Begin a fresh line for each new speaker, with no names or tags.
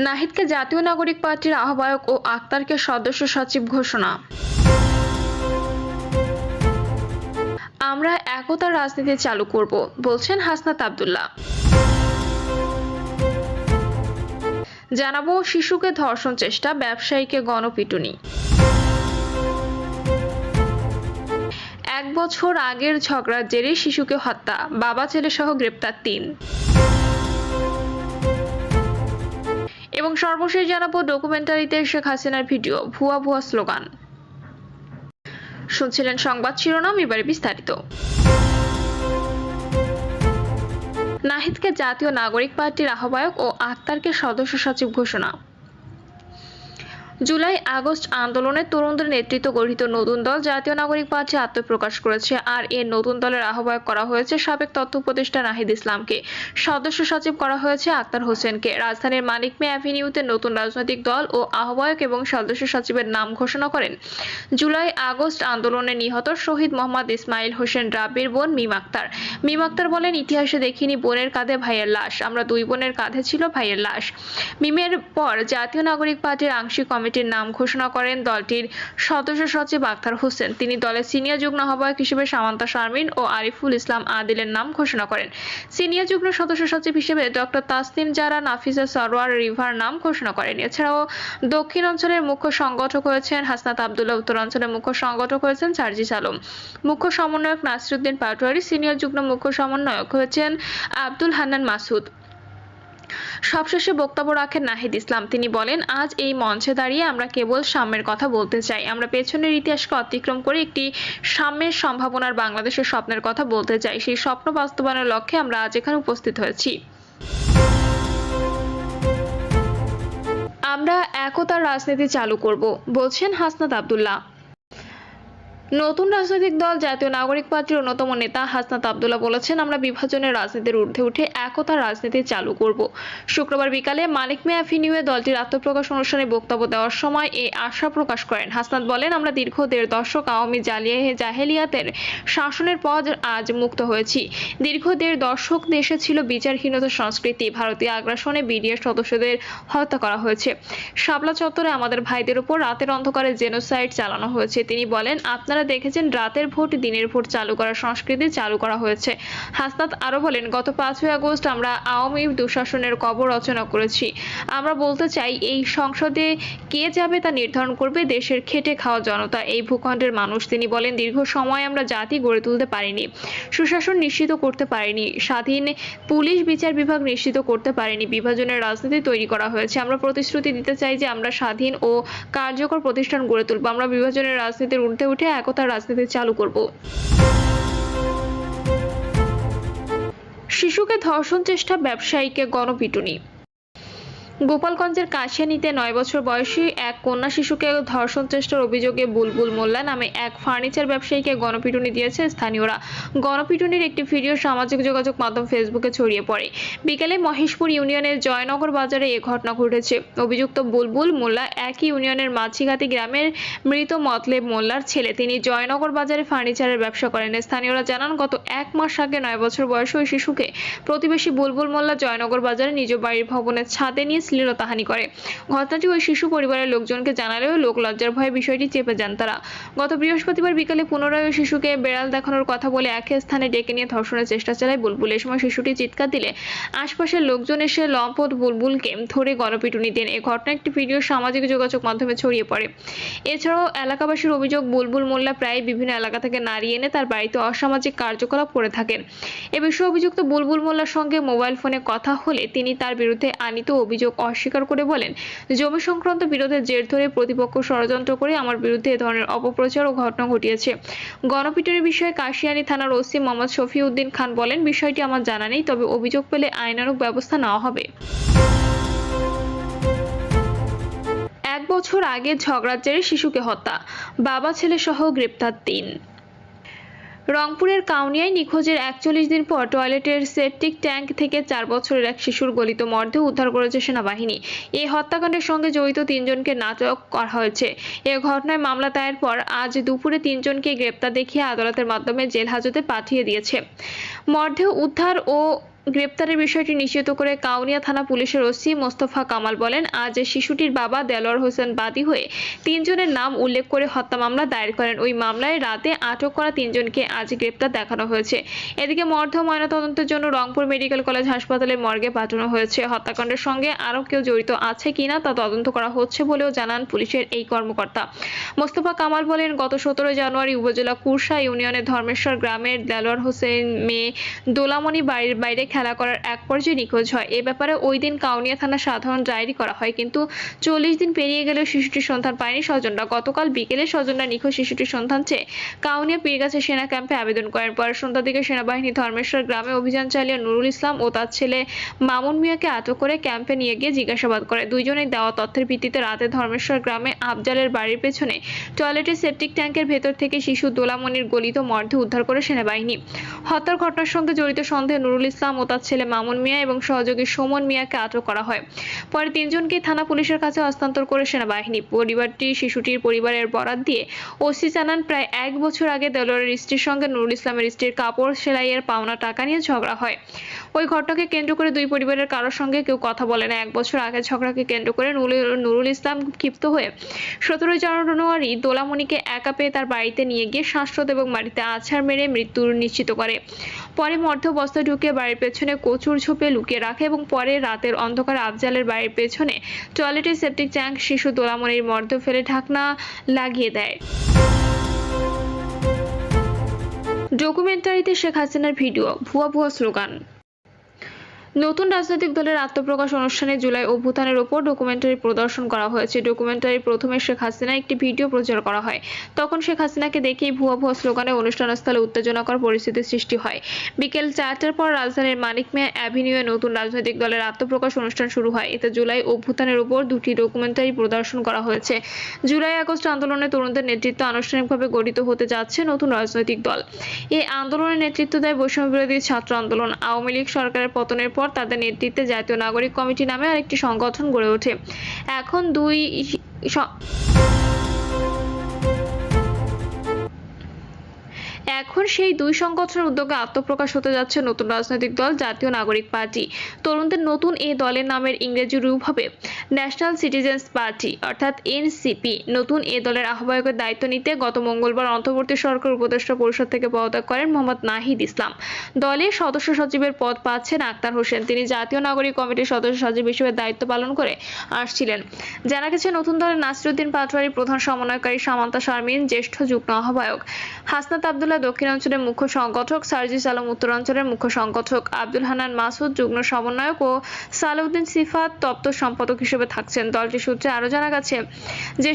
নাহিদকে জাতীয় নাগরিক পার্টির আহ্বায়ক ও আক্তারকে সদস্য সচিব ঘোষণা। আমরা একতার রাজনীতি চালু করব, বলছেন হাসনাত আব্দুল্লাহ। জানাবো শিশুকে ধর্ষণ চেষ্টা, ব্যবসায়ীকে গণপিটুনি। 1 বছর আগের ঝগড়ার জেরে শিশুকে হত্যা, বাবা ছেলে সহ গ্রেপ্তার 3। এবং সর্বশেষ জানাবো ডকুমেন্টারিতে শেখ হাসিনার ভিডিও, ভুয়া ভুয়া স্লোগান। শুনছিলেন সংবাদ শিরোনাম, এবারে বিস্তারিত। নাহিদকে জাতীয় নাগরিক পার্টির আহ্বায়ক ও আক্তারকে সদস্য সচিব ঘোষণা। জুলাই আগস্ট আন্দোলনে তরুণদের নেতৃত্ব গঠিত নতুন দল জাতীয় নাগরিক পার্টি আত্মপ্রকাশ করেছে। আর এই নতুন দলের আহ্বায়ক করা হয়েছে সাবেক তথ্য উপদেষ্টা নাহিদ ইসলামকে, সদস্য সচিব করা হয়েছে আক্তার হোসেনকে। রাজধানীর মানিক মিয়া অ্যাভিনিউতে নতুন রাজনৈতিক দল ও আহ্বায়ক এবং সদস্য সচিবের নাম ঘোষণা করেন জুলাই আগস্ট আন্দোলনে নিহত শহীদ মোহাম্মদ ইসমাইল হোসেন রাব্বির বোন মিম আক্তার। মিম আক্তার বলেন, ইতিহাসে দেখিনি বোনের কাঁধে ভাইয়ের লাশ, আমরা 2 বোনের কাঁধে ছিল ভাইয়ের লাশ। মিমের পর জাতীয় নাগরিক পার্টির আংশিক কমিটির নাম ঘোষণা করেন দলটির সদস্য সচিব আক্তার হোসেন। তিনি দলের সিনিয়র যুগ্ম আহ্বায়ক হিসেবে সামান্তা শারমিন ও আরিফুল ইসলাম আদিলের নাম ঘোষণা করেন। সিনিয়র যুগ্ম সদস্য সচিব হিসেবে ডক্টর তাসনিম জারা, নাফিসা সরওয়ার রিভার নাম ঘোষণা করেন। এছাড়াও দক্ষিণ অঞ্চলের মুখ্য সংগঠক হয়েছেন হাসনাত আব্দুল্লাহ, উত্তর অঞ্চলের মুখ্য সংগঠক হয়েছেন সার্জিস আলম, মুখ্য সমন্বয়ক নাসিরউদ্দিন পাটোয়ারি, সিনিয়র যুগ্ম মুখ্য সমন্বয়ক হয়েছেন আব্দুল হান্নান মাসুদ। সবশেষে বক্তব্য রাখেন নাহিদ ইসলাম। তিনি বলেন, আজ এই মঞ্চে দাঁড়িয়ে আমরা কেবল সাম্যের কথা বলতে চাই। আমরা পেছনের ইতিহাসকে অতিক্রম করে একটি সাম্যের সম্ভাবনার বাংলাদেশের স্বপ্নের কথা বলতে চাই। সেই স্বপ্ন বাস্তবায়নের লক্ষ্যে আমরা আজ এখানে উপস্থিত হয়েছি। আমরা একতার রাজনীতি চালু করব, বলছেন হাসনাত আব্দুল্লাহ। নতুন রাজনৈতিক দল জাতীয় নাগরিক পার্টির অন্যতম নেতা হাসনাত আব্দুল্লাহ বলেছেন, আমরা বিভাজনের রাজনীতির ঊর্ধ্বে উঠে একতার রাজনীতি চালু করব। শুক্রবার বিকালে মানিক মিয়া অ্যাভিনিউয়ে দলটির আত্মপ্রকাশ অনুষ্ঠানে বক্তব্য দেওয়ার সময় এই আশা প্রকাশ করেন। হাসনাত বলেন, আমরা দীর্ঘ 1.5 দশক আওয়ামী জাহেলিয়াতের শাসনের পর আজ মুক্ত হয়েছি। দীর্ঘ 1.5 দশক দেশে ছিল বিচারহীনতা সংস্কৃতি। ভারতীয় আগ্রাসনে বিডিআর সদস্যদের হত্যা করা হয়েছে। শাপলা চত্বরে আমাদের ভাইদের উপর রাতের অন্ধকারে জেনোসাইড চালানো হয়েছে। তিনি বলেন, আপনারা দেখেছেন রাতের ভোট দিনের ভোট চালু করার সংস্কৃতি চালু করা হয়েছে। হাসনাত আরো বলেন, গত 5ই আগস্ট আমরা আওয়ামী দুঃশাসনের কবর রচনা করেছি। আমরা বলতে চাই, এই সংসদে কে যাবে তা নির্ধারণ করবে দেশের খেটে খাওয়া জনতা, এই ভূখণ্ডের মানুষ। তিনি বলেন, দীর্ঘ সময় আমরা জাতি গড়ে তুলতে পারিনি, সুশাসন নিশ্চিত করতে পারিনি, স্বাধীন পুলিশ বিচার বিভাগ নিশ্চিত করতে পারিনি, বিভাজনের রাজনীতি তৈরি করা হয়েছে। আমরা প্রতিশ্রুতি দিতে চাই যে আমরা স্বাধীন ও কার্যকর প্রতিষ্ঠান গড়ে তুলব। আমরা বিভাজনের রাজনীতির ঊর্ধ্বে উঠে একতার রাজনীতি চালু করব। শিশুকে ধর্ষণ চেষ্টা, ব্যবসায়ীকে গণপিটুনি। গোপালগঞ্জের কাশিয়ানীতে 9 বছর বয়সী এক কন্যা শিশুকে ধর্ষণ চেষ্টার অভিযোগে বুলবুল মোল্লা নামে এক ফার্নিচার ব্যবসায়ীকে গণপিটুনি দিয়েছে স্থানীয়রা। গণপিটুনির একটি ভিডিও সামাজিক যোগাযোগ মাধ্যম ফেসবুকে ছড়িয়ে পড়ে। বিকেলে মহেশপুর ইউনিয়নের জয়নগর বাজারে এ ঘটনা ঘটেছে। অভিযুক্ত বুলবুল মোল্লা একই ইউনিয়নের মাছিঘাতি গ্রামের মৃত মতলেব মোল্লার ছেলে। তিনি জয়নগর বাজারে ফার্নিচারের ব্যবসা করেন। স্থানীয়রা জানান, গত 1 মাস আগে 9 বছর বয়সী ওই শিশুকে প্রতিবেশী বুলবুল মোল্লা জয়নগর বাজারে নিজ বাড়ির ভবনের ছাদে নিয়ে শ্লীলতাহানি করে। ঘটনাটি ওই শিশু পরিবারের লোকজনকে জানালেও লোক লজ্জার ভয়ে বিষয়টি চেপে যান তারা। গত বৃহস্পতিবার বিকালে পুনরায় ওই শিশুকে বেড়াল দেখানোর কথা বলে একই স্থানে ডেকে নিয়ে ধর্ষণের চেষ্টা চালায় বুলবুল। এ সময় শিশুটি চিৎকার দিলে আশপাশের লোকজন এসে লম্পট বুলবুলকে ধরে গণপিটুনি দেন। এই ঘটনার একটি ভিডিও সামাজিক যোগাযোগ মাধ্যমে ছড়িয়ে পড়ে। এছাড়াও এলাকাবাসীর অভিযোগ, বুলবুল মোল্লা প্রায় বিভিন্ন এলাকা থেকে নারী এনে তার বাড়িতে অসামাজিক কার্যকলাপ করে থাকেন। এ বিষয়ে অভিযুক্ত বুলবুল মোল্লার সঙ্গে মোবাইল ফোনে কথা হলে তিনি তার বিরুদ্ধে আনীত অভিযোগ অস্বীকার করে বলেন, জমি সংক্রান্ত বিরোধের জের ধরে প্রতিপক্ষ ষড়যন্ত্র করে আমার বিরুদ্ধে এ ধরনের অপপ্রচার ও ঘটনা ঘটিয়েছে। গণপিটুনির বিষয়ে কাশিয়ানী থানার ওসি মোহাম্মদ শফিউদ্দিন খান বলেন, বিষয়টি আমার জানা নেই, তবে অভিযোগ পেলে আইনানুগ ব্যবস্থা নেওয়া হবে। 1 বছর আগে ঝগড়ার জেরে শিশুকে হত্যা, বাবা ছেলে সহ গ্রেপ্তার 3। রংপুরের কাউনিয়ায় নিখোঁজের 41 দিন পর টয়লেটের সেপটিক ট্যাঙ্ক থেকে 4 বছরের এক শিশুর গলিত মরদেহ উদ্ধার করেছে সেনাবাহিনী। এই হত্যাকাণ্ডের সঙ্গে জড়িত 3 জনকে আটক করা হয়েছে। এ ঘটনায় মামলা দায়ের পর আজ দুপুরে 3 জনকে গ্রেপ্তার দেখিয়ে আদালতের মাধ্যমে জেল হাজতে পাঠিয়ে দিয়েছে। মরদেহ উদ্ধার ও গ্রেপ্তারের বিষয়টি নিশ্চিত করে কাউনিয়া থানা পুলিশের ওসি মোস্তফা কামাল বলেন, আজ শিশুটির বাবা দেলোয়ার হোসেন বাদী হয়ে 3 জনের নাম উল্লেখ করে হত্যা মামলা দায়ের করেন। ওই মামলায় রাতে আটক করা 3 জনকে আজ গ্রেপ্তার দেখানো হয়েছে। এদিকে মর্মান্তিক ময়নাতদন্তের জন্য রংপুর মেডিকেল কলেজ হাসপাতালের মর্গে পাঠানো হয়েছে। হত্যাকাণ্ডের সঙ্গে আরও কেউ জড়িত আছে কিনা তা তদন্ত করা হচ্ছে বলেও জানান পুলিশের এই কর্মকর্তা। মোস্তফা কামাল বলেন, গত 17 জানুয়ারি উপজেলা কুরসা ইউনিয়নের ধর্মেশ্বর গ্রামের দেলোয়ার হোসেন মেয়ে দোলামণি বাড়ির বাইরে খেলা করার এক পর্যায়ে নিখোঁজ হয়। এ ব্যাপারে ওই দিন কাউনিয়া থানা সাধারণ ডায়েরি করা হয়, কিন্তু 40 দিন পেরিয়ে গেলেও শিশুটির সন্ধান পায়নি স্বজনরা। গতকাল বিকেলে স্বজনরা নিখোঁজ শিশুটির সন্ধান চেয়ে কাউনিয়া পীরগাছা সেনা ক্যাম্পে আবেদন করেন। পরে সন্ধ্যার দিকে সেনাবাহিনী ধর্মেশ্বর গ্রামে অভিযান চালিয়ে নুরুল ইসলাম ও তার ছেলে মামুন মিয়াকে আটক করে ক্যাম্পে নিয়ে গিয়ে জিজ্ঞাসাবাদ করে। দুইজনেই দেওয়া তথ্যের ভিত্তিতে রাতে ধর্মেশ্বর গ্রামে আফজালের বাড়ির পেছনে টয়লেটের সেপটিক ট্যাঙ্কের ভেতর থেকে শিশু দোলামণির গলিত মর্ধে উদ্ধার করে সেনাবাহিনী। হত্যার ঘটনার সঙ্গে জড়িত সন্দেহে নুরুল ইসলাম ও তার ছেলে মামুন মিয়া এবং সহযোগী সুমন মিয়াকে আটক করা হয়। পরে 3 জনকে থানা পুলিশের কাছে হস্তান্তর করে সেনাবাহিনী। পরিবারটি শিশুটির পরিবারের বরাত দিয়ে ওসি জানান, প্রায় 1 বছর আগে দেলোয়ারের স্ত্রীর সঙ্গে নুরুল ইসলামের স্ত্রীর কাপড় সেলাইয়ের পাওনা টাকা নিয়ে ঝগড়া হয়। ওই ঘটনাকে কেন্দ্র করে দুই পরিবারের কারোর সঙ্গে কেউ কথা বলে না। 1 বছর আগে ঝগড়াকে কেন্দ্র করে নুরুল ইসলাম ক্ষিপ্ত হয়ে 17 জানুয়ারি দোলামণিকে একা পেয়ে তার বাড়িতে নিয়ে গিয়ে শ্বাসরোধ এবং বাড়িতে আছাড় মেরে মৃত্যু নিশ্চিত করে। পরে মর্ধে বস্তা ঢুকিয়ে বাড়ির পেছনে কচুর ঝোপে লুকিয়ে রাখে এবং পরে রাতের অন্ধকারে আফজালের বাড়ির পেছনে টয়লেটের সেপটিক ট্যাঙ্ক শিশু দোলামণির মর্ধে ফেলে ঢাকনা লাগিয়ে দেয়। ডকুমেন্টারিতে শেখ হাসিনার ভিডিও, ভুয়া ভুয়া স্লোগান। নতুন রাজনৈতিক দলের আত্মপ্রকাশ অনুষ্ঠানে জুলাই অভ্যুত্থানের ওপর ডকুমেন্টারি প্রদর্শন করা হয়েছে। ডকুমেন্টারির প্রথমে শেখ হাসিনা একটি ভিডিও প্রচার করা হয়। তখন শেখ হাসিনাকে দেখেই ভুয়া ভুয়া স্লোগানে অনুষ্ঠানস্থলে উত্তেজনাকর পরিস্থিতির সৃষ্টি হয়। বিকেল 4টার পর রাজধানীর মানিক মিয়া অ্যাভিনিউয়ে নতুন রাজনৈতিক দলের আত্মপ্রকাশ অনুষ্ঠান শুরু হয়। এতে জুলাই অভ্যুত্থানের ওপর 2টি ডকুমেন্টারি প্রদর্শন করা হয়েছে। জুলাই আগস্ট আন্দোলনে তরুণদের নেতৃত্বে আনুষ্ঠানিকভাবে গঠিত হতে যাচ্ছে নতুন রাজনৈতিক দল। এই আন্দোলনের নেতৃত্ব দেয় বৈষম্য বিরোধী ছাত্র আন্দোলন। আওয়ামী লীগ সরকারের পতনের পর তাদের নেতৃত্বে জাতীয় নাগরিক কমিটি নামে আরেকটি সংগঠন গড়ে ওঠে। এখন সেই দুই সংগঠনের উদ্যোগে আত্মপ্রকাশ হতে যাচ্ছে নতুন রাজনৈতিক দল জাতীয় নাগরিক পার্টি। তরুণদের নতুন এই দলের নামের ইংরেজি রূপ হবে ন্যাশনাল সিটিজেন্স পার্টি অর্থাৎ এনসিপি। নতুন এই দলের আহ্বায়কের দায়িত্ব নিতে গত মঙ্গলবার অন্তর্বর্তী সরকার উপদেষ্টা পরিষদ থেকে পদত্যাগ করেন মোহাম্মদ নাহিদ ইসলাম। দলের সদস্য সচিবের পদ পাচ্ছেন আক্তার হোসেন। তিনি জাতীয় নাগরিক কমিটির সদস্য সচিব হিসেবে দায়িত্ব পালন করে আসছিলেন। জানা গেছে, নতুন দলের নাসিরউদ্দিন পাটোয়ারি প্রধান সমন্বয়কারী, সামান্তা শারমিন জ্যেষ্ঠ যুগ্ম আহ্বায়ক, হাসনাত আব্দুল্লাহ দক্ষিণাঞ্চলের মুখ্য সংগঠক, সার্জিস আলম উত্তরাঞ্চলের মুখ্য সংগঠক, আব্দুল হান্নান মাসুদ যুগ্ম সমন্বয়ক ও সালাউদ্দিন সিফাত তপ্ত সম্পাদক হিসেবে থাকছেন। দলটির সূত্রে আরও জানা গেছে, জ্যেষ্ঠ